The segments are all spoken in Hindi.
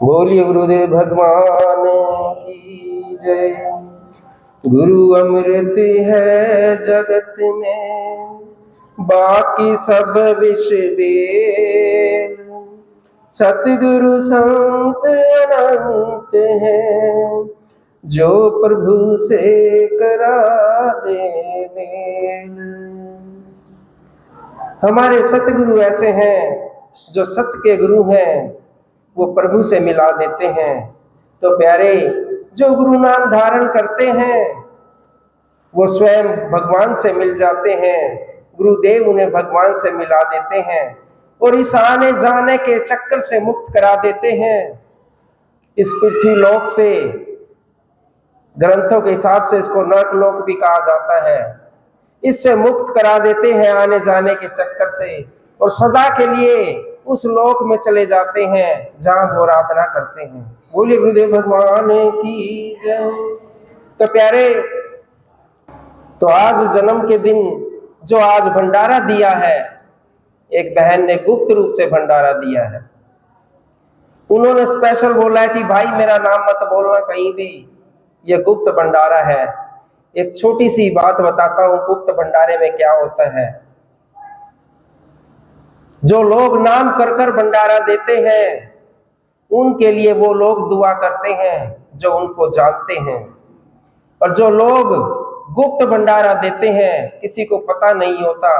बोलिए गुरुदेव भगवान की जय। गुरु अमृत है जगत में, बाकी सब विष बेल। सतगुरु संत अनंत हैं, जो प्रभु से करा दे मेल। हमारे सतगुरु ऐसे हैं जो सत्य के गुरु हैं, वो प्रभु से मिला देते हैं। तो प्यारे, जो गुरु नाम धारण करते हैं वो स्वयं भगवान से मिल जाते हैं। गुरुदेव उन्हें भगवान से मिला देते हैं और इस आने जाने के चक्कर से मुक्त करा देते हैं। इस पृथ्वी लोक से, ग्रंथों के हिसाब से इसको नरक लोक भी कहा जाता है, इससे मुक्त करा देते हैं आने जाने के चक्कर से, और सदा के लिए उस लोक में चले जाते हैं जहां वो आराधना करते हैं। बोलिए गुरुदेव भगवान की जय। तो प्यारे, तो आज जन्म के दिन जो आज भंडारा दिया है, एक बहन ने गुप्त रूप से भंडारा दिया है। उन्होंने स्पेशल बोला है कि भाई मेरा नाम मत बोलना कहीं भी, यह गुप्त भंडारा है। एक छोटी सी बात बताता हूं गुप्त भंडारे में क्या होता है। जो लोग नाम कर कर भंडारा देते हैं, उनके लिए वो लोग दुआ करते हैं जो उनको जानते हैं, और जो लोग गुप्त भंडारा देते हैं, किसी को पता नहीं होता,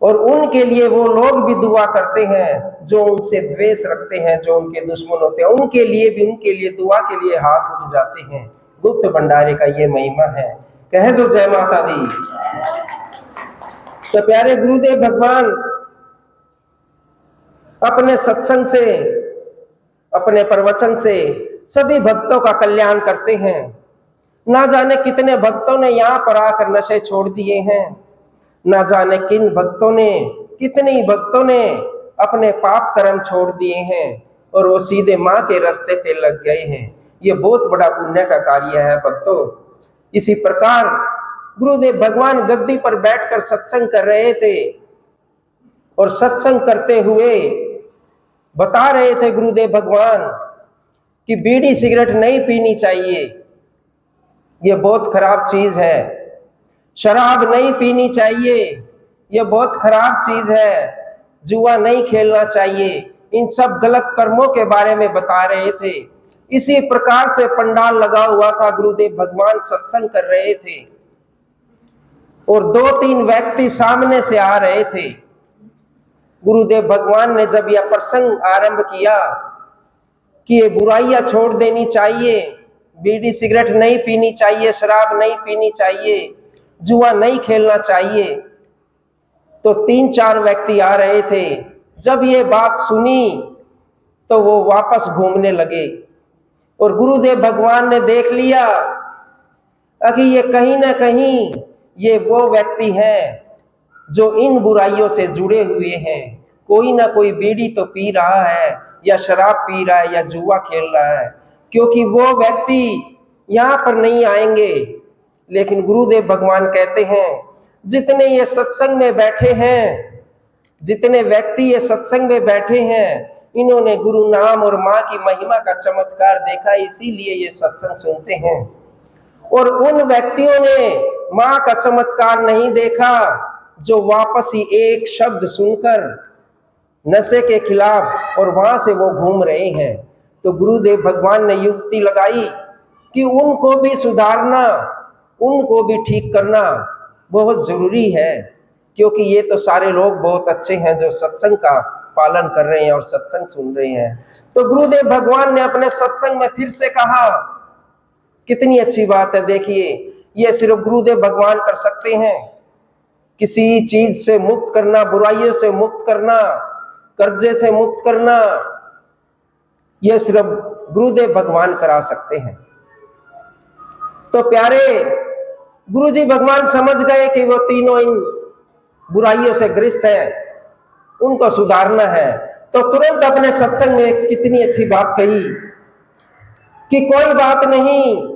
और उनके लिए वो लोग भी दुआ करते हैं जो उनसे द्वेष रखते हैं, जो उनके दुश्मन होते हैं, उनके लिए भी, उनके लिए दुआ के लिए हाथ उठ जाते हैं। गुप्त भंडारे का ये महिमा है। कह दो जय माता दी। तो प्यारे, गुरुदेव भगवान अपने सत्संग से, अपने प्रवचन से सभी भक्तों का कल्याण करते हैं। ना जाने कितने भक्तों ने यहाँ पर आकर नशे छोड़ दिए हैं, ना जाने किन भक्तों ने, कितने भक्तों ने अपने पाप कर्म छोड़ दिए हैं और वो सीधे माँ के रास्ते पे लग गए हैं। ये बहुत बड़ा पुण्य का कार्य है भक्तों। इसी प्रकार गुरुदेव भगवान गद्दी पर बैठकर सत्संग कर रहे थे, और सत्संग करते हुए बता रहे थे गुरुदेव भगवान कि बीड़ी सिगरेट नहीं पीनी चाहिए, ये बहुत खराब चीज है। शराब नहीं पीनी चाहिए, ये बहुत खराब चीज है। जुआ नहीं खेलना चाहिए, इन सब गलत कर्मों के बारे में बता रहे थे। इसी प्रकार से पंडाल लगा हुआ था, गुरुदेव भगवान सत्संग कर रहे थे, और 2-3 व्यक्ति सामने से आ रहे थे। गुरुदेव भगवान ने जब यह प्रसंग आरंभ किया कि ये बुराइयां छोड़ देनी चाहिए, बीड़ी सिगरेट नहीं पीनी चाहिए, शराब नहीं पीनी चाहिए, जुआ नहीं खेलना चाहिए, तो 3-4 व्यक्ति आ रहे थे। जब ये बात सुनी तो वो वापस घूमने लगे, और गुरुदेव भगवान ने देख लिया कि ये कहीं ना कहीं ये वो व्यक्ति हैं जो इन बुराइयों से जुड़े हुए हैं। कोई ना कोई बीड़ी तो पी रहा है, या शराब पी रहा है, या जुआ खेल रहा है, क्योंकि वो व्यक्ति यहाँ पर नहीं आएंगे। लेकिन गुरुदेव भगवान कहते हैं, जितने ये सत्संग में बैठे हैं, जितने व्यक्ति ये सत्संग में बैठे हैं, इन्होंने गुरु नाम और माँ की महिमा का चमत्कार देखा, इसीलिए ये सत्संग सुनते हैं। और उन व्यक्तियों ने माँ का चमत्कार नहीं देखा जो वापस ही एक शब्द सुनकर नशे के खिलाफ और वहां से वो घूम रहे हैं। तो गुरुदेव भगवान ने युक्ति लगाई कि उनको भी सुधारना, उनको भी ठीक करना बहुत जरूरी है, क्योंकि ये तो सारे लोग बहुत अच्छे हैं जो सत्संग का पालन कर रहे हैं और सत्संग सुन रहे हैं। तो गुरुदेव भगवान ने अपने सत्संग में फिर से कहा, कितनी अच्छी बात है। देखिए, ये सिर्फ गुरुदेव भगवान कर सकते हैं। किसी चीज से मुक्त करना, बुराइयों से मुक्त करना, कर्जे से मुक्त करना, यह सिर्फ गुरुदेव भगवान करा सकते हैं। तो प्यारे, गुरुजी भगवान समझ गए कि वो तीनों इन बुराइयों से ग्रस्त हैं, उनको सुधारना है। तो तुरंत अपने सत्संग में कितनी अच्छी बात कही कि कोई बात नहीं,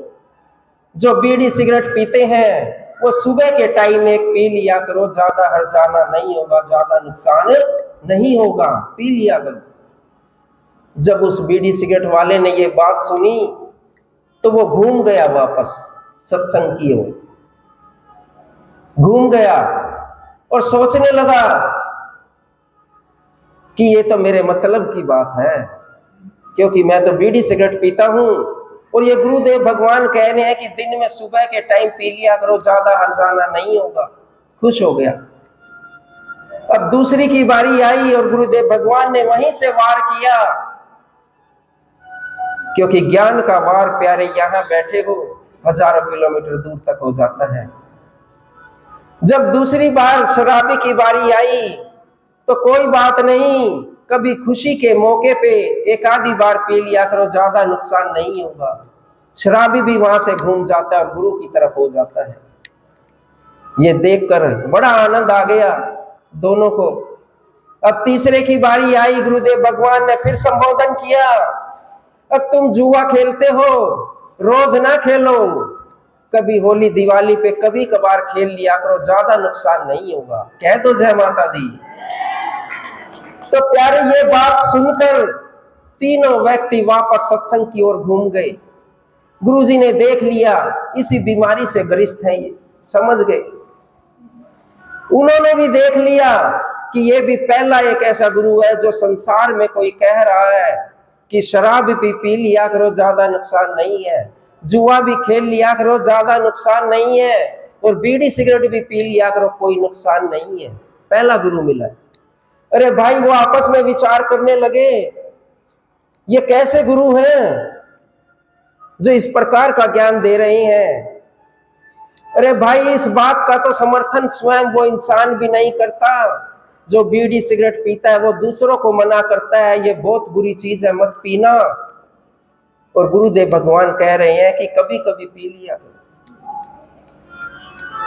जो बीड़ी सिगरेट पीते हैं वो सुबह के टाइम एक पी लिया करो, ज्यादा हर्जाना नहीं होगा, ज्यादा नुकसान नहीं होगा, पी लिया करो। जब उस बीड़ी सिगरेट वाले ने ये बात सुनी तो वो घूम गया वापस सत्संग की ओर, घूम गया और सोचने लगा कि ये तो मेरे मतलब की बात है, क्योंकि मैं तो बीड़ी सिगरेट पीता हूं और ये गुरुदेव भगवान कह रहे हैं कि दिन में सुबह के टाइम पी लिया करो, ज्यादा हर्जाना नहीं होगा। खुश हो गया। अब दूसरी की बारी आई और गुरुदेव भगवान ने वहीं से वार किया, क्योंकि ज्ञान का वार प्यारे यहां बैठे हो हजारों किलोमीटर दूर तक हो जाता है। जब दूसरी बार शराबी की बारी आई तो कोई बात नहीं, कभी खुशी के मौके पे एक आधी बार पी लिया करो, ज्यादा नुकसान नहीं होगा। शराबी भी वहां से घूम जाता है और गुरु की तरफ हो जाता है। ये देखकर बड़ा आनंद आ गया दोनों को। अब तीसरे की बारी आई, गुरुदेव भगवान ने फिर संबोधन किया, अब तुम जुआ खेलते हो, रोज ना खेलो, कभी होली दिवाली पे कभी कभार खेल लिया करो, ज्यादा नुकसान नहीं होगा। कह दो जय माता दी। तो प्यारे ये बात सुनकर तीनों व्यक्ति वापस सत्संग की ओर घूम गए। गुरुजी ने देख लिया इसी बीमारी से ग्रस्त है, ये समझ गए। उन्होंने भी देख लिया कि ये भी पहला एक ऐसा गुरु है जो संसार में कोई कह रहा है कि शराब भी पी लिया करो, ज्यादा नुकसान नहीं है, जुआ भी खेल लिया करो, ज्यादा नुकसान नहीं है, और बीड़ी सिगरेट भी पी लिया करो, कोई नुकसान नहीं है। पहला गुरु मिला। अरे भाई वो आपस में विचार करने लगे, ये कैसे गुरु हैं जो इस प्रकार का ज्ञान दे रहे हैं। अरे भाई इस बात का तो समर्थन स्वयं वो इंसान भी नहीं करता जो बीड़ी सिगरेट पीता है, वो दूसरों को मना करता है ये बहुत बुरी चीज है, मत पीना। और गुरुदेव भगवान कह रहे हैं कि कभी कभी पी लिया करो।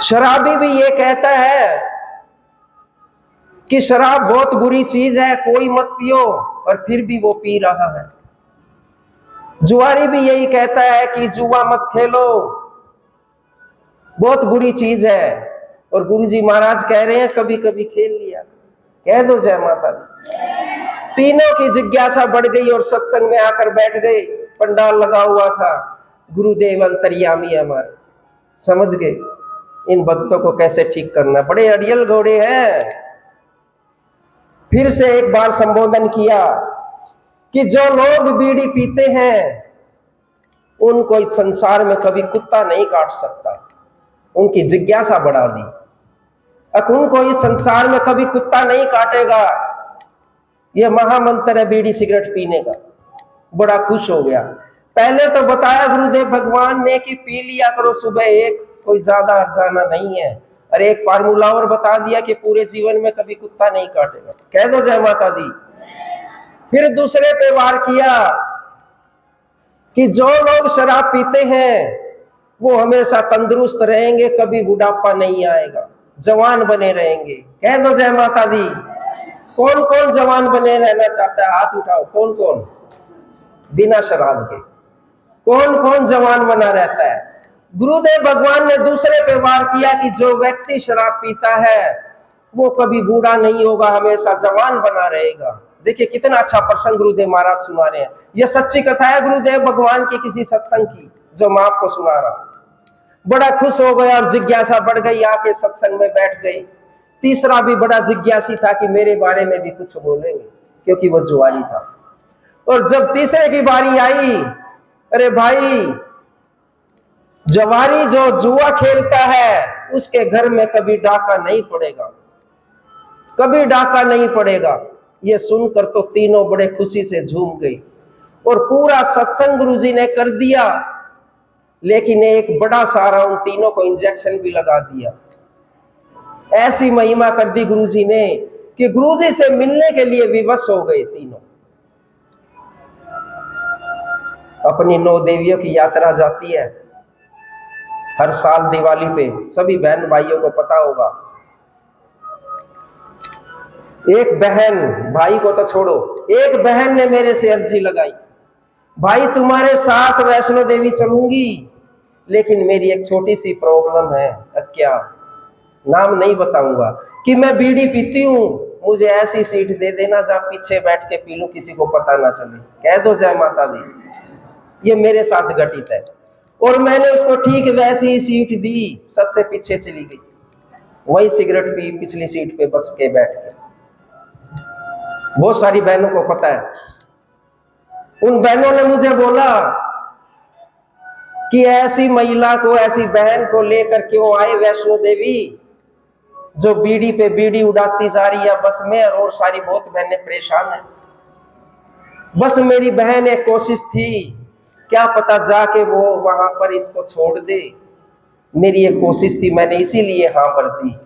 शराबी भी ये कहता है कि शराब बहुत बुरी चीज है, कोई मत पियो, और फिर भी वो पी रहा है। जुआरी भी यही कहता है कि जुआ मत खेलो, बहुत बुरी चीज है, और गुरुजी महाराज कह रहे हैं कभी कभी खेल लिया। कह दो जय माता दी। तीनों की जिज्ञासा बढ़ गई और सत्संग में आकर बैठ गए। पंडाल लगा हुआ था, गुरुदेव अंतर्यामी हमारे समझ गए इन भक्तों को कैसे ठीक करना, बड़े अड़ियल घोड़े हैं। फिर से एक बार संबोधन किया कि जो लोग बीड़ी पीते हैं उनको इस संसार में कभी कुत्ता नहीं काट सकता। उनकी जिज्ञासा बढ़ा दी, अब उनको इस संसार में कभी कुत्ता नहीं काटेगा। यह महामंत्र है बीड़ी सिगरेट पीने का। बड़ा खुश हो गया। पहले तो बताया गुरुदेव भगवान ने कि पी लिया करो सुबह एक, कोई ज्यादा हर्जाना नहीं है, और एक फार्मूला और बता दिया कि पूरे जीवन में कभी कुत्ता नहीं काटेगा। कह दो जय माता दी। फिर दूसरे पे वार किया कि जो लोग शराब पीते हैं वो हमेशा तंदुरुस्त रहेंगे, कभी बुढ़ापा नहीं आएगा, जवान बने रहेंगे। कह दो जय माता दी। कौन कौन जवान बने रहना चाहता है, हाथ उठाओ। कौन कौन बिना शराब के, कौन कौन जवान बना रहता है। गुरुदेव भगवान ने दूसरे पे वार किया कि जो व्यक्ति शराब पीता है वो कभी बूढ़ा नहीं होगा, हमेशा जवान बना रहेगा। देखिए कितना अच्छा प्रसंग गुरुदेव महाराज सुना रहे हैं। यह सच्ची कथा है गुरुदेव भगवान की किसी सत्संग की, जो मैं आपको सुना रहा हूं। बड़ा खुश हो गया और जिज्ञासा बढ़ गई, आके सत्संग में बैठ गई। तीसरा भी बड़ा जिज्ञासी था कि मेरे बारे में भी कुछ बोलेंगे, क्योंकि वो जुआरी था। और जब तीसरे की बारी आई, अरे भाई जवारी जो जुआ खेलता है उसके घर में कभी डाका नहीं पड़ेगा, कभी डाका नहीं पड़ेगा। ये सुनकर तो तीनों बड़े खुशी से झूम गई और पूरा सत्संग गुरुजी ने कर दिया। लेकिन एक बड़ा सारा उन तीनों को इंजेक्शन भी लगा दिया। ऐसी महिमा कर दी गुरुजी ने कि गुरुजी से मिलने के लिए विवश हो गए तीनों। अपनी 9 देवियों की यात्रा जाती है हर साल दिवाली पे, सभी बहन भाइयों को पता होगा। एक बहन, भाई को तो छोड़ो, एक बहन ने मेरे से अर्जी लगाई, भाई तुम्हारे साथ वैष्णो देवी चलूंगी, लेकिन मेरी एक छोटी सी प्रॉब्लम है। क्या? नाम नहीं बताऊंगा, कि मैं बीड़ी पीती हूं मुझे ऐसी सीट दे देना जहां पीछे बैठ के पी लूं, किसी को पता ना चले, कह दो जय माता दी। ये मेरे साथ घटित है। और मैंने उसको ठीक वैसी ही सीट दी, सबसे पीछे चली गई, वही सिगरेट पी पिछली सीट पे बस के बैठ गई। बहुत सारी बहनों को पता है। उन बहनों ने मुझे बोला कि ऐसी महिला को, ऐसी बहन को लेकर क्यों आए वैष्णो देवी, जो बीड़ी पे बीड़ी उड़ाती जा रही है बस में, और सारी बहुत बहनें परेशान हैं। बस मेरी बहन एक कोशिश थी, क्या पता जाके वो वहां पर इसको छोड़ दे, मेरी एक कोशिश थी, मैंने इसीलिए हाँ भर दी।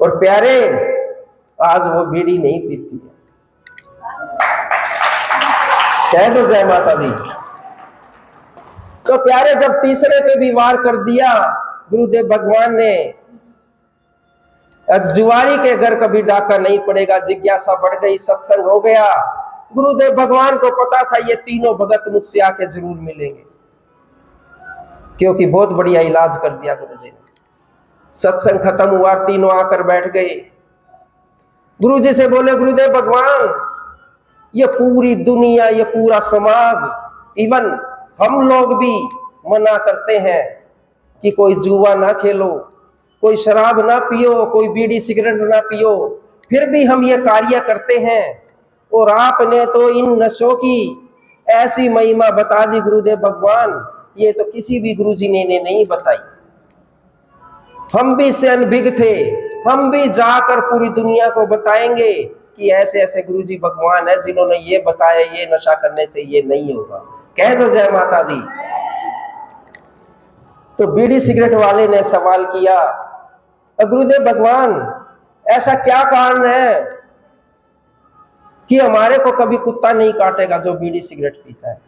और प्यारे, आज वो बीड़ी नहीं पीती है। कह दो जय माता दी। तो प्यारे, जब तीसरे पे भी वार कर दिया गुरुदेव भगवान ने, अब जुआरी के घर कभी डाका नहीं पड़ेगा, जिज्ञासा बढ़ गई, सत्संग हो गया। गुरुदेव भगवान को पता था ये तीनों भगत मुझसे आके जरूर मिलेंगे, क्योंकि बहुत बढ़िया इलाज कर दिया गुरुजी ने। सत्संग खत्म हुआ, तीनों आकर बैठ गए। गुरुजी से बोले, गुरुदेव भगवान, ये पूरी दुनिया, ये पूरा समाज, इवन हम लोग भी मना करते हैं कि कोई जुआ ना खेलो, कोई शराब ना पियो, कोई बीड़ी सिगरेट ना पियो, फिर भी हम ये कार्य करते हैं। और आपने तो इन नशों की ऐसी महिमा बता दी गुरुदेव भगवान, ये तो किसी भी गुरुजी ने नहीं बताई। हम भी इससे अनभिज्ञ थे, हम भी जाकर पूरी दुनिया को बताएंगे कि ऐसे ऐसे गुरुजी भगवान है जिन्होंने ये बताया, ये नशा करने से ये नहीं होगा। कह दो जय माता दी। तो बीड़ी सिगरेट वाले ने सवाल किया, गुरुदेव भगवान, ऐसा क्या कारण है कि हमारे को कभी कुत्ता नहीं काटेगा जो बीड़ी सिगरेट पीता है?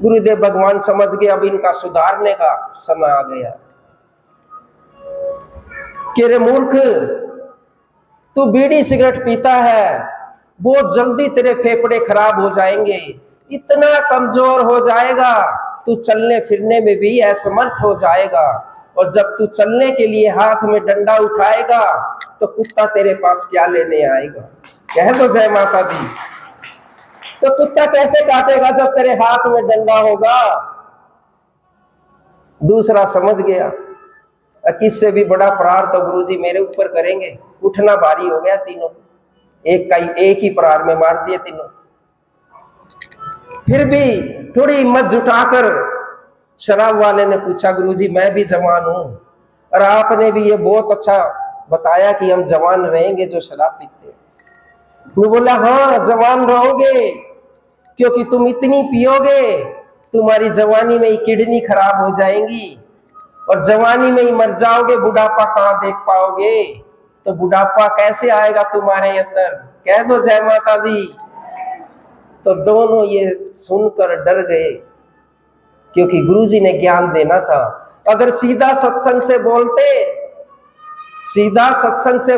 गुरुदेव भगवान समझ गए अब इनका सुधारने का समय आ गया। कि रे मूर्ख, तू बीड़ी सिगरेट पीता है, बहुत जल्दी तेरे फेफड़े खराब हो जाएंगे, इतना कमजोर हो जाएगा, तू चलने फिरने में भी असमर्थ हो जाएगा। और जब तू चलने के लिए हाथ में डंडा उठाएगा तो कुत्ता तेरे पास क्या लेने आएगा? कह दो जय माता दी। तो कुत्ता कैसे काटेगा जब तेरे हाथ में डंडा होगा? दूसरा समझ गया, किससे भी बड़ा प्रहार तो गुरुजी मेरे ऊपर करेंगे। उठना भारी हो गया तीनों, एक ही प्रहार में मार दिए तीनों। फिर भी थोड़ी हिम्मत जुटाकर शराब वाले ने पूछा, गुरुजी मैं भी जवान हूं, और आपने भी ये बहुत अच्छा बताया कि हम जवान रहेंगे जो शराब पीते हैं। वो बोला, हाँ जवान रहोगे, क्योंकि तुम इतनी पियोगे तुम्हारी जवानी में ही किडनी खराब हो जाएंगी, और जवानी में ही मर जाओगे, बुढ़ापा कहां देख पाओगे? तो बुढ़ापा कैसे आएगा तुम्हारे अंदर? कह दो जय माता दी। तो दोनों ये सुनकर डर गए, क्योंकि गुरुजी ने ज्ञान देना था। अगर सीधा सत्संग से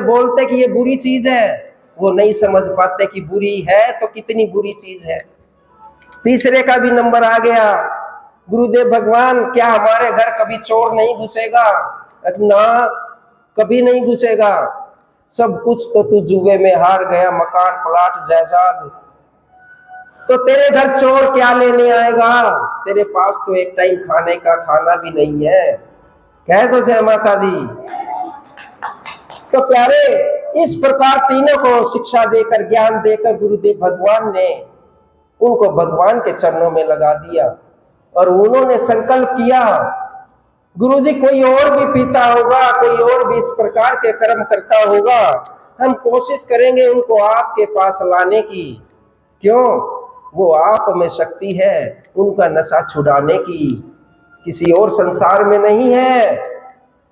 बोलते कि ये बुरी चीज है, वो नहीं समझ पाते कि बुरी है तो कितनी बुरी चीज है। तीसरे का भी नंबर आ गया, गुरुदेव भगवान, क्या हमारे घर कभी चोर नहीं घुसेगा? ना, कभी नहीं घुसेगा। सब कुछ तो तू जुए में हार गया, मकान प्लाट जायदाद, तो तेरे घर चोर क्या लेने आएगा? तेरे पास तो एक टाइम खाने का खाना भी नहीं है। कह दो जय माता दी। तो प्यारे, इस प्रकार तीनों को शिक्षा देकर, ज्ञान देकर गुरुदेव भगवान ने उनको भगवान के चरणों में लगा दिया, और उन्होंने संकल्प किया, गुरुजी कोई और भी पीता होगा, कोई और भी इस प्रकार के कर्म करता होगा, हम कोशिश करेंगे उनको आपके पास लाने की। क्यों? वो आप में शक्ति है उनका नशा छुड़ाने की, किसी और संसार में नहीं है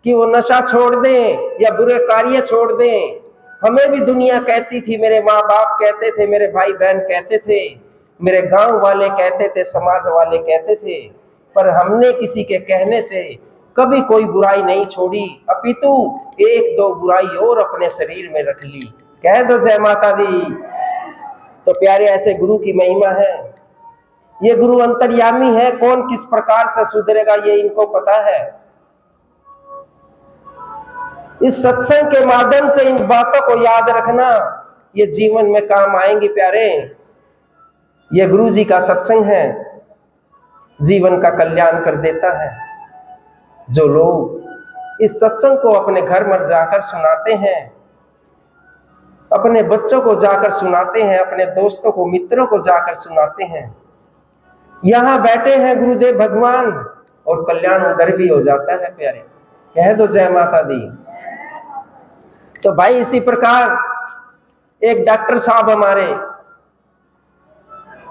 कि वो नशा छोड़ दें या बुरे कार्य छोड़ दें। हमें भी दुनिया कहती थी, मेरे माँ बाप कहते थे, मेरे भाई बहन कहते थे, मेरे गांव वाले कहते थे, समाज वाले कहते थे, पर हमने किसी के कहने से कभी कोई बुराई नहीं छोड़ी, अपितु एक दो बुराई और अपने शरीर में रख ली। कह दो जय माता दी। तो प्यारे, ऐसे गुरु की महिमा है। ये गुरु अंतर्यामी है, कौन किस प्रकार से सुधरेगा ये इनको पता है। इस सत्संग के माध्यम से इन बातों को याद रखना ये जीवन में काम आएंगे प्यारे। ये गुरु जी का सत्संग है, जीवन का कल्याण कर देता है। जो लोग इस सत्संग को अपने घर में जाकर सुनाते हैं, अपने बच्चों को जाकर सुनाते हैं, अपने दोस्तों को, मित्रों को जाकर सुनाते हैं, यहाँ बैठे हैं गुरुदेव भगवान, और कल्याण उधर भी हो जाता है प्यारे। कह दो जय माता दी। तो भाई इसी प्रकार एक डॉक्टर साहब, हमारे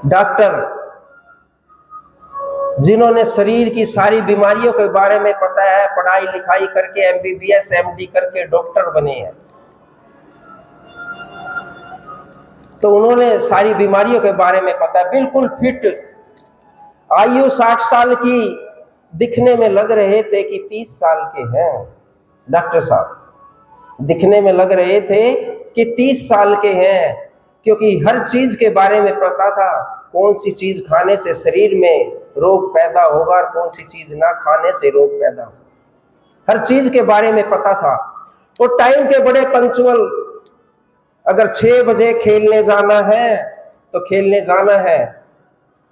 डॉक्टर, जिन्होंने शरीर की सारी बीमारियों के बारे में पता है, पढ़ाई लिखाई करके एमबीबीएस एमडी करके डॉक्टर बने हैं, तो उन्होंने सारी बीमारियों के बारे में पता है, बिल्कुल फिट, आयु 60 साल की, दिखने में लग रहे थे कि 30 साल के हैं। डॉक्टर साहब दिखने में लग रहे थे कि 30 साल के हैं, क्योंकि हर चीज के बारे में पता था, कौन सी चीज खाने से शरीर में रोग पैदा होगा और कौन सी चीज ना खाने से रोग पैदा होगा, हर चीज के बारे में पता था। और टाइम के बड़े पंक्चुअल, अगर 6 बजे खेलने जाना है तो खेलने जाना है,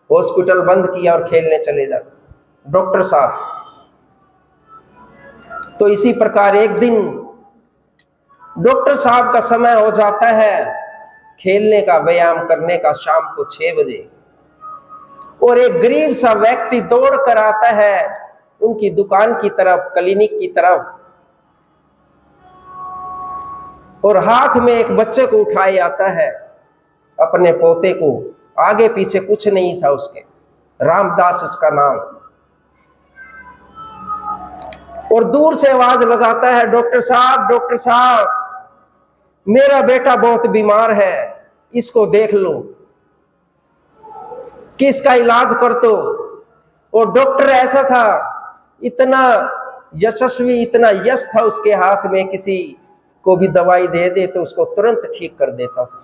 हॉस्पिटल बंद किया और खेलने चले जाते डॉक्टर साहब। तो इसी प्रकार एक दिन डॉक्टर साहब का समय हो जाता है खेलने का, व्यायाम करने का, शाम को 6 बजे, और एक गरीब सा व्यक्ति दौड़ कर आता है उनकी दुकान की तरफ, क्लिनिक की तरफ, और हाथ में एक बच्चे को उठाए आता है, अपने पोते को। आगे पीछे कुछ नहीं था उसके, रामदास उसका नाम। और दूर से आवाज लगाता है, डॉक्टर साहब, डॉक्टर साहब, मेरा बेटा बहुत बीमार है, इसको देख लो, कि इसका इलाज कर दो। और डॉक्टर ऐसा था, इतना यशस्वी, इतना यश था उसके हाथ में, किसी को भी दवाई दे दे तो उसको तुरंत ठीक कर देता था।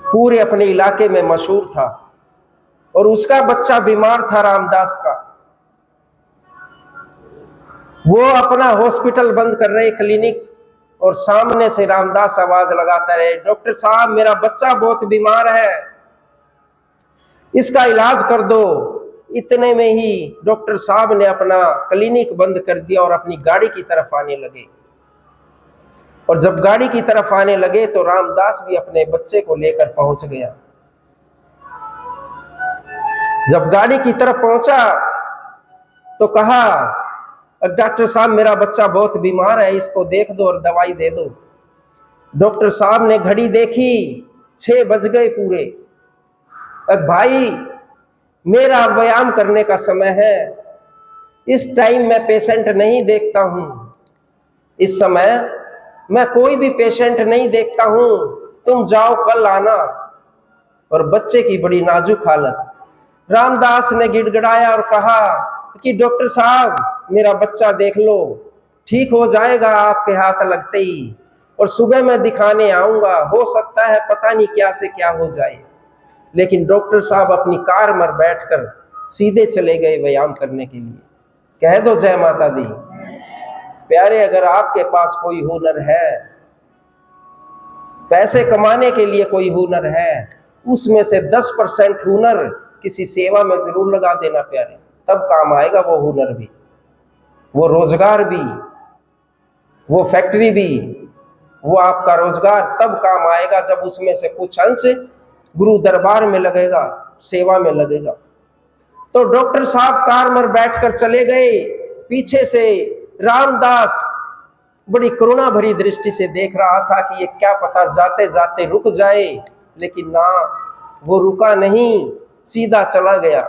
पूरे अपने इलाके में मशहूर था। और उसका बच्चा बीमार था, रामदास का। वो अपना हॉस्पिटल बंद कर रहे, क्लिनिक, और सामने से रामदास आवाज लगाता रहे, डॉक्टर साहब, मेरा बच्चा बहुत बीमार है, इसका इलाज कर दो। इतने में ही डॉक्टर साहब ने अपना क्लिनिक बंद कर दिया और अपनी गाड़ी की तरफ आने लगे। और जब गाड़ी की तरफ आने लगे तो रामदास भी अपने बच्चे को लेकर पहुंच गया। जब गाड़ी की तरफ पहुंचा तो कहा, डॉक्टर साहब, मेरा बच्चा बहुत बीमार है, इसको देख दो और दवाई दे दो। डॉक्टर साहब ने घड़ी देखी, 6 बज गए पूरे। भाई, मेरा व्यायाम करने का समय है, इस टाइम मैं पेशेंट नहीं देखता हूं, इस समय मैं कोई भी पेशेंट नहीं देखता हूं, तुम जाओ, कल आना। और बच्चे की बड़ी नाजुक हालत। रामदास ने गिड़गिड़ाया और कहा कि डॉक्टर साहब, मेरा बच्चा देख लो, ठीक हो जाएगा आपके हाथ लगते ही, और सुबह मैं दिखाने आऊंगा, हो सकता है पता नहीं क्या से क्या हो जाए। लेकिन डॉक्टर साहब अपनी कार में बैठकर सीधे चले गए व्यायाम करने के लिए। कह दो जय माता दी। प्यारे, अगर आपके पास कोई हुनर है, पैसे कमाने के लिए कोई हुनर है, उसमें से 10% हुनर किसी सेवा में जरूर लगा देना प्यारे, तब काम आएगा वो हुनर भी, वो रोजगार भी, वो फैक्ट्री भी, वो आपका रोजगार तब काम आएगा जब उसमें से कुछ अंश गुरु दरबार में लगेगा, सेवा में लगेगा। तो डॉक्टर साहब कार में बैठकर चले गए। पीछे से रामदास बड़ी करुणा भरी दृष्टि से देख रहा था कि ये क्या पता जाते जाते रुक जाए, लेकिन ना, वो रुका नहीं, सीधा चला गया।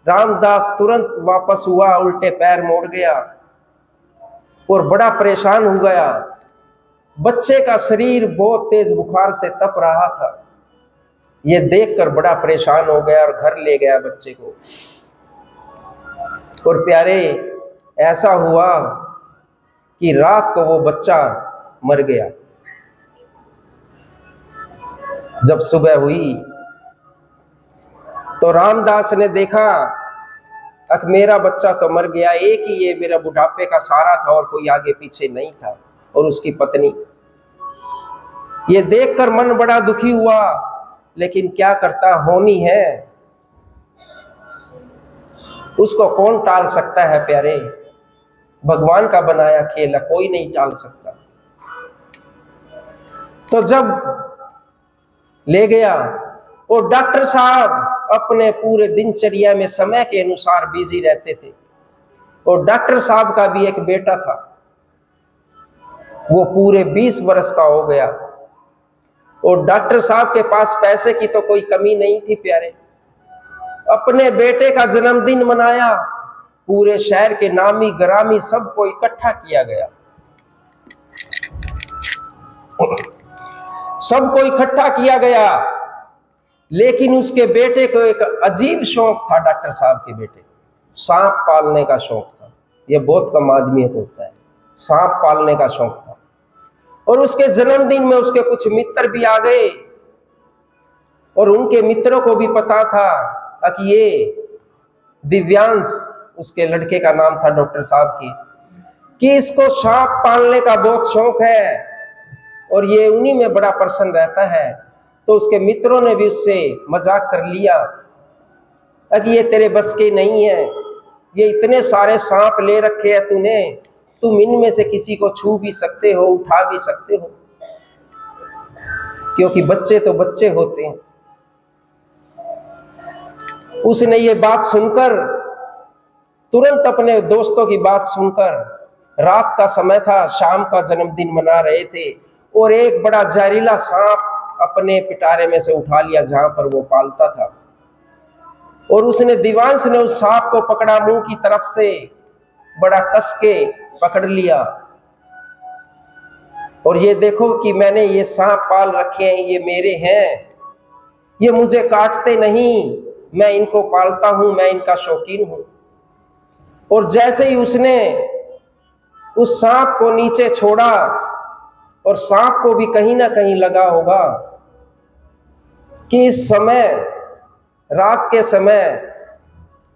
रामदास तुरंत वापस हुआ, उल्टे पैर मोड़ गया और बड़ा परेशान हो गया। बच्चे का शरीर बहुत तेज बुखार से तप रहा था। ये देखकर बड़ा परेशान हो गया और घर ले गया बच्चे को। और प्यारे, ऐसा हुआ कि रात को वो बच्चा मर गया। जब सुबह हुई तो रामदास ने देखा, अक मेरा बच्चा तो मर गया, एक ही ये मेरा बुढ़ापे का सहारा था और कोई आगे पीछे नहीं था, और उसकी पत्नी। ये देखकर मन बड़ा दुखी हुआ, लेकिन क्या करता, होनी है, उसको कौन टाल सकता है प्यारे। भगवान का बनाया खेल है, कोई नहीं टाल सकता। तो जब ले गया, और डॉक्टर साहब अपने पूरे दिनचर्या में समय के अनुसार बिजी रहते थे। और डॉक्टर साहब का भी एक बेटा था, वो पूरे 20 वर्ष का हो गया। और डॉक्टर साहब के पास पैसे की तो कोई कमी नहीं थी प्यारे। अपने बेटे का जन्मदिन मनाया, पूरे शहर के नामी ग्रामी सबको इकट्ठा किया गया, सबको इकट्ठा किया गया। लेकिन उसके बेटे को एक अजीब शौक था, डॉक्टर साहब के बेटे को सांप पालने का शौक था। यह बहुत कम आदमी को होता है, सांप पालने का शौक था। और उसके जन्मदिन में उसके कुछ मित्र भी आ गए, और उनके मित्रों को भी पता था कि ये दिव्यांश, उसके लड़के का नाम था डॉक्टर साहब की, कि इसको सांप पालने का बहुत शौक है और ये उन्हीं में बड़ा प्रसन्न रहता है। तो उसके मित्रों ने भी उससे मजाक कर लिया कि ये तेरे बस के नहीं है, ये इतने सारे सांप ले रखे हैं तूने, तुम इनमें से किसी को छू भी सकते हो, उठा भी सकते हो, क्योंकि बच्चे तो बच्चे होते हैं। उसने ये बात सुनकर, तुरंत अपने दोस्तों की बात सुनकर, रात का समय था, शाम का जन्मदिन मना रहे थे, और एक बड़ा जहरीला सांप अपने पिटारे में से उठा लिया जहां पर वो पालता था। और उसने, दिव्यांश ने उस सांप को पकड़ा, मुंह की तरफ से बड़ा कस के पकड़ लिया। और ये देखो कि मैंने ये सांप पाल रखे हैं, ये मेरे हैं, ये मुझे काटते नहीं, मैं इनको पालता हूं, मैं इनका शौकीन हूं। और जैसे ही उसने उस सांप को नीचे छोड़ा, और सांप को भी कहीं ना कहीं लगा होगा कि इस समय, रात के समय,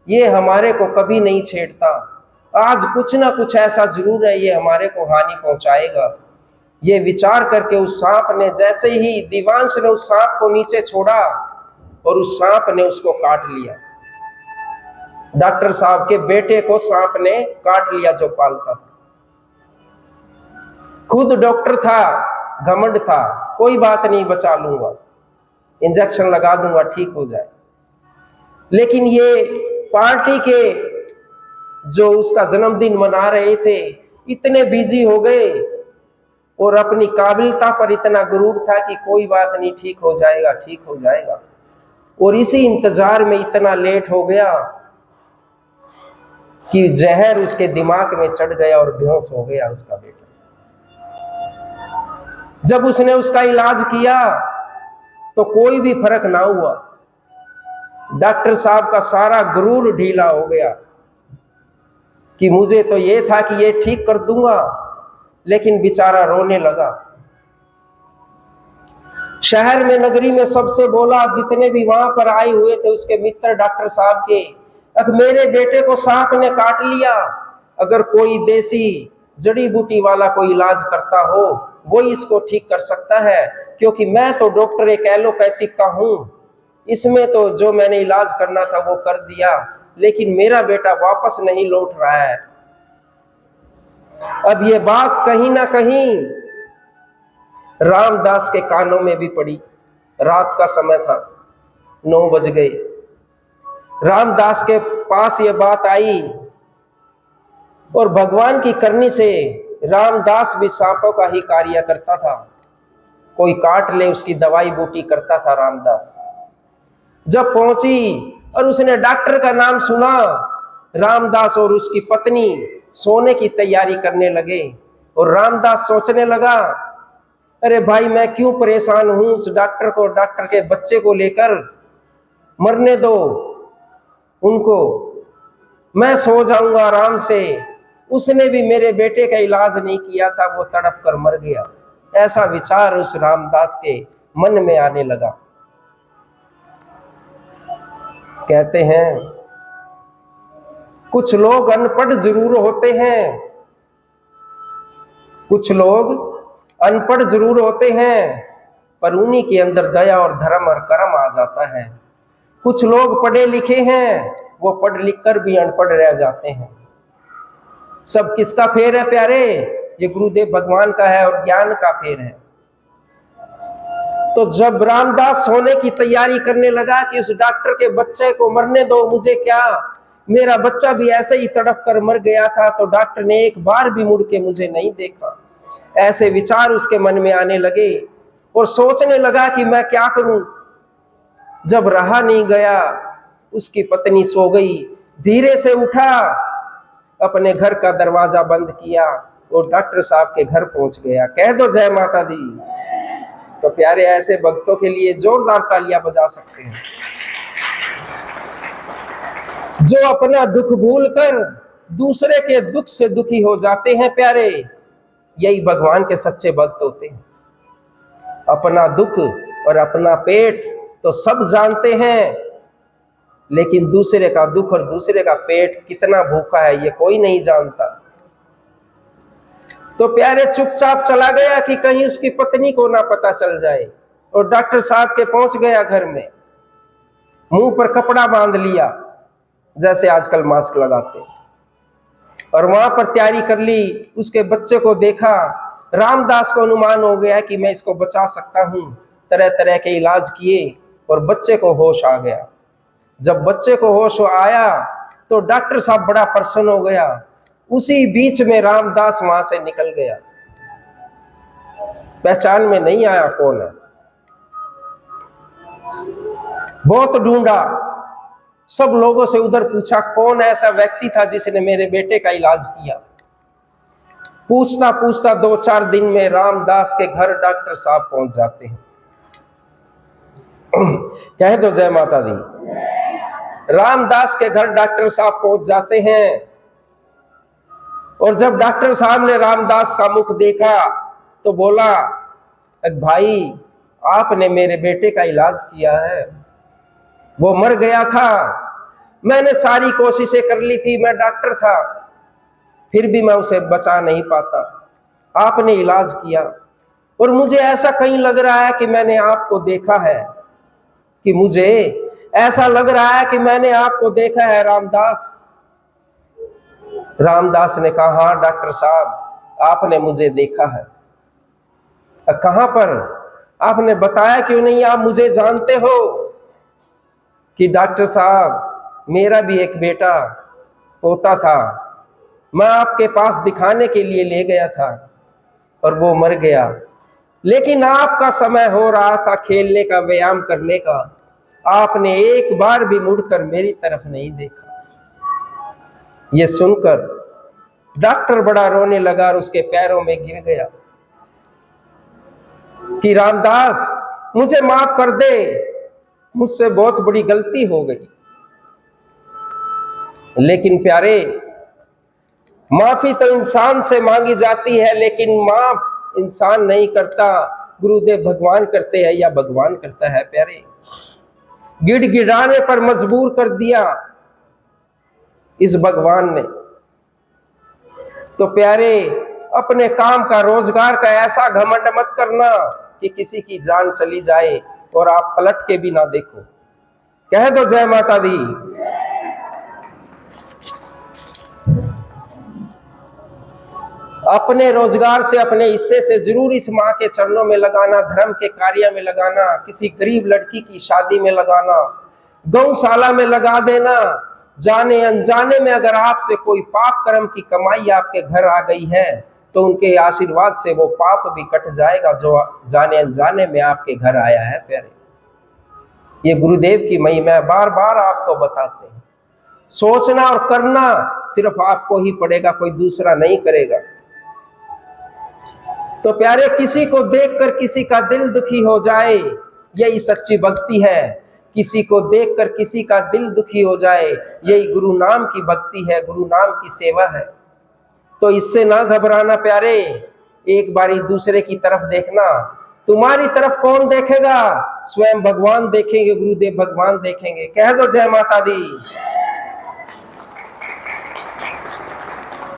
ये हमारे को कभी नहीं छेड़ता, आज कुछ ना कुछ ऐसा जरूर है, ये हमारे को हानि पहुंचाएगा। ये विचार करके उस सांप ने, जैसे ही दिव्यांश ने उस सांप को नीचे छोड़ा, और उस सांप ने उसको काट लिया। डॉक्टर साहब के बेटे को सांप ने काट लिया जो पालता था। खुद डॉक्टर था, घमंड था, कोई बात नहीं, बचा लूंगा, इंजेक्शन लगा दूंगा, ठीक हो जाए। लेकिन ये पार्टी के जो उसका जन्मदिन मना रहे थे, इतने बिजी हो गए, और अपनी काबिलियता पर इतना गुरूर था कि कोई बात नहीं, ठीक हो जाएगा, ठीक हो जाएगा। और इसी इंतजार में इतना लेट हो गया कि जहर उसके दिमाग में चढ़ गया और बेहोश हो गया उसका बेटा। जब उसने उसका इलाज किया तो कोई भी फर्क ना हुआ। डॉक्टर साहब का सारा गुरूर ढीला हो गया कि मुझे तो ये था कि ये ठीक कर दूंगा, लेकिन बेचारा रोने लगा। शहर में, नगरी में सबसे बोला, जितने भी वहां पर आए हुए थे उसके मित्र डॉक्टर साहब के, अब मेरे बेटे को सांप ने काट लिया, अगर कोई देसी जड़ी बूटी वाला कोई इलाज करता हो, वही इसको ठीक कर सकता है, क्योंकि मैं तो डॉक्टर एक एलोपैथिक का हूं, इसमें तो जो मैंने इलाज करना था वो कर दिया, लेकिन मेरा बेटा वापस नहीं लौट रहा है। अब ये बात कहीं ना कहीं रामदास के कानों में भी पड़ी। रात का समय था, 9 बज गए। रामदास के पास ये बात आई, और भगवान की करनी से रामदास भी सांपों का ही कार्य करता था, कोई काट ले उसकी दवाई बूटी करता था रामदास। जब पहुंची और उसने डॉक्टर का नाम सुना, रामदास और उसकी पत्नी सोने की तैयारी करने लगे। और रामदास सोचने लगा, अरे भाई, मैं क्यों परेशान हूं उस डॉक्टर को, डॉक्टर के बच्चे को लेकर, मरने दो उनको, मैं सो जाऊंगा आराम से। उसने भी मेरे बेटे का इलाज नहीं किया था, वो तड़प कर मर गया। ऐसा विचार उस रामदास के मन में आने लगा। कहते हैं कुछ लोग अनपढ़ जरूर होते हैं, कुछ लोग अनपढ़ जरूर होते हैं, पर उन्हीं के अंदर दया और धर्म और कर्म आ जाता है। कुछ लोग पढ़े लिखे हैं, वो पढ़ लिख कर भी अनपढ़ रह जाते हैं। सब किसका फेर है प्यारे? ये गुरुदेव भगवान का है और ज्ञान का फेर है। तो जब रामदास होने की तैयारी करने लगा कि उस डॉक्टर के बच्चे को मरने दो, मुझे क्या, मेरा बच्चा भी ऐसे ही तड़प कर मर गया था, तो डॉक्टर ने एक बार भी मुड़ के मुझे नहीं देखा। ऐसे विचार उसके मन में आने लगे और सोचने लगा कि मैं क्या करूं। जब रहा नहीं गया, उसकी पत्नी सो गई, धीरे से उठा, अपने घर का दरवाजा बंद किया और डॉक्टर साहब के घर पहुंच गया। कह दो जय माता दी। तो प्यारे, ऐसे भक्तों के लिए जोरदार तालियां बजा सकते हैं जो अपना दुख भूलकर दूसरे के दुख से दुखी हो जाते हैं। प्यारे, यही भगवान के सच्चे भक्त होते हैं। अपना दुख और अपना पेट तो सब जानते हैं, लेकिन दूसरे का दुख और दूसरे का पेट कितना भूखा है ये कोई नहीं जानता। तो प्यारे, चुपचाप चला गया कि कहीं उसकी पत्नी को ना पता चल जाए, और डॉक्टर साहब के पहुंच गया घर में, मुंह पर कपड़ा बांध लिया जैसे आजकल मास्क लगाते, और वहां पर तैयारी कर ली। उसके बच्चे को देखा, रामदास को अनुमान हो गया कि मैं इसको बचा सकता हूं। तरह तरह के इलाज किए और बच्चे को होश आ गया। जब बच्चे को होश आया तो डॉक्टर साहब बड़ा प्रसन्न हो गया। उसी बीच में रामदास वहां से निकल गया, पहचान में नहीं आया कौन है। बहुत ढूंढा, सब लोगों से उधर पूछा कौन ऐसा व्यक्ति था जिसने मेरे बेटे का इलाज किया। पूछता पूछता 2-4 दिन में रामदास के घर डॉक्टर साहब पहुंच जाते हैं। कह दो जय माता दी। रामदास के घर डॉक्टर साहब पहुंच जाते हैं, और जब डॉक्टर साहब ने रामदास का मुख देखा तो बोला, भाई आपने मेरे बेटे का इलाज किया है, वो मर गया था, मैंने सारी कोशिशें कर ली थी, मैं डॉक्टर था, फिर भी मैं उसे बचा नहीं पाता, आपने इलाज किया, और मुझे ऐसा कहीं लग रहा है कि मैंने आपको देखा है, कि मुझे ऐसा लग रहा है कि मैंने आपको देखा है रामदास। रामदास ने कहा, हाँ डॉक्टर साहब आपने मुझे देखा है। कहां पर? आपने बताया क्यों नहीं, आप मुझे जानते हो? कि डॉक्टर साहब मेरा भी एक बेटा पोता था, मैं आपके पास दिखाने के लिए ले गया था और वो मर गया, लेकिन आपका समय हो रहा था खेलने का, व्यायाम करने का, आपने एक बार भी मुड़कर मेरी तरफ नहीं देखा। ये सुनकर डॉक्टर बड़ा रोने लगा और उसके पैरों में गिर गया कि रामदास मुझे माफ कर दे, मुझसे बहुत बड़ी गलती हो गई। लेकिन प्यारे, माफी तो इंसान से मांगी जाती है, लेकिन माफ इंसान नहीं करता, गुरुदेव भगवान करते हैं या भगवान करता है। प्यारे, गिड़गिड़ाने पर मजबूर कर दिया इस भगवान ने। तो प्यारे, अपने काम का, रोजगार का ऐसा घमंड मत करना कि किसी की जान चली जाए और आप पलट के भी ना देखो। कह दो जय माता दी। अपने रोजगार से, अपने हिस्से से जरूर इस माँ के चरणों में लगाना, धर्म के कार्य में लगाना, किसी गरीब लड़की की शादी में लगाना, गौशाला में लगा देना। जाने अनजाने में अगर आपसे कोई पाप कर्म की कमाई आपके घर आ गई है तो उनके आशीर्वाद से वो पाप भी कट जाएगा जो जाने अनजाने में आपके घर आया है। प्यारे, ये गुरुदेव की महिमा बार बार आपको बताते हैं। सोचना और करना सिर्फ आपको ही पड़ेगा, कोई दूसरा नहीं करेगा। तो प्यारे, किसी को देखकर किसी का दिल दुखी हो जाए, यही सच्ची भक्ति है। किसी को देखकर किसी का दिल दुखी हो जाए, यही गुरु नाम की भक्ति है, गुरु नाम की सेवा है। तो इससे ना घबराना प्यारे, एक बारी दूसरे की तरफ देखना। तुम्हारी तरफ कौन देखेगा? स्वयं भगवान देखेंगे, गुरुदेव भगवान देखेंगे। कह दो जय माता दी।